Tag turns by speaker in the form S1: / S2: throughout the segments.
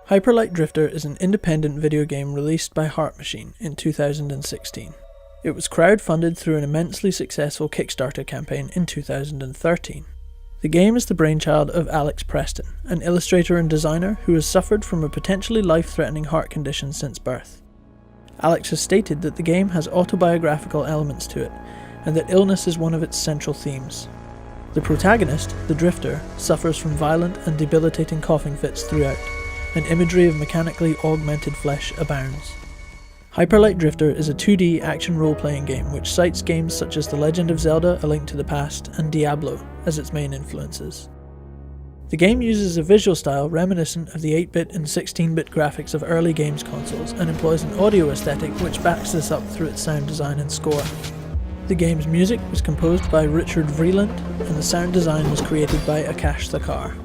S1: Hyper Light Drifter is an independent video game released by Heart Machine in 2016. It was crowdfunded through an immensely successful Kickstarter campaign in 2013. The game is the brainchild of Alex Preston, an illustrator and designer who has suffered from a potentially life-threatening heart condition since birth. Alex has stated that the game has autobiographical elements to it, and that illness is one of its central themes. The protagonist, the Drifter, suffers from violent and debilitating coughing fits throughout, and imagery of mechanically augmented flesh abounds. Hyper Light Drifter is a 2D action role-playing game which cites games such as The Legend of Zelda: A Link to the Past and Diablo as its main influences. The game uses a visual style reminiscent of the 8-bit and 16-bit graphics of early games consoles and employs an audio aesthetic which backs this up through its sound design and score. The game's music was composed by Richard Vreeland and the sound design was created by Akash Thakar.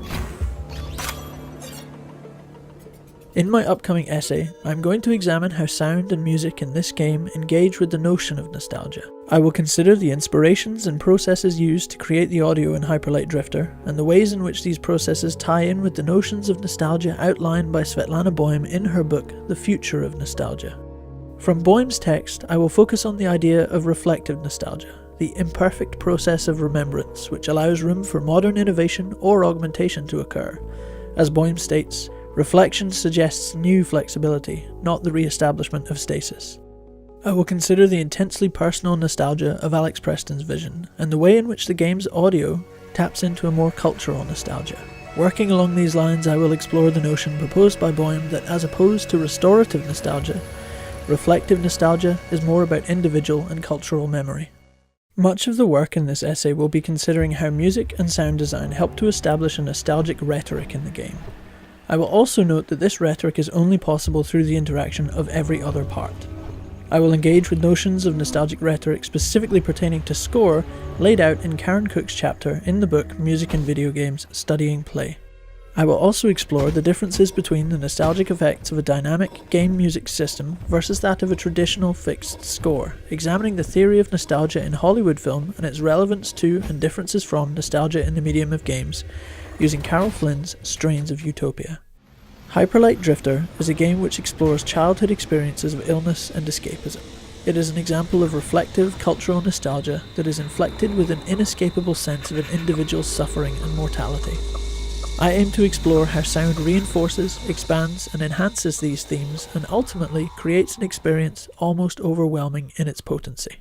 S1: In my upcoming essay, I'm going to examine how sound and music in this game engage with the notion of nostalgia. I will consider the inspirations and processes used to create the audio in Hyper Light Drifter, and the ways in which these processes tie in with the notions of nostalgia outlined by Svetlana Boym in her book, The Future of Nostalgia. From Boym's text, I will focus on the idea of reflective nostalgia, the imperfect process of remembrance which allows room for modern innovation or augmentation to occur. As Boym states, reflection suggests new flexibility, not the re-establishment of stasis. I will consider the intensely personal nostalgia of Alex Preston's vision, and the way in which the game's audio taps into a more cultural nostalgia. Working along these lines, I will explore the notion proposed by Boym that as opposed to restorative nostalgia, reflective nostalgia is more about individual and cultural memory. Much of the work in this essay will be considering how music and sound design help to establish a nostalgic rhetoric in the game. I will also note that this rhetoric is only possible through the interaction of every other part. I will engage with notions of nostalgic rhetoric specifically pertaining to score laid out in Karen Cook's chapter in the book Music and Video Games: Studying Play. I will also explore the differences between the nostalgic effects of a dynamic game music system versus that of a traditional fixed score, examining the theory of nostalgia in Hollywood film and its relevance to and differences from nostalgia in the medium of games, using Carol Flynn's Strains of Utopia. Hyper Light Drifter is a game which explores childhood experiences of illness and escapism. It is an example of reflective cultural nostalgia that is inflected with an inescapable sense of an individual's suffering and mortality. I aim to explore how sound reinforces, expands, and enhances these themes and ultimately creates an experience almost overwhelming in its potency.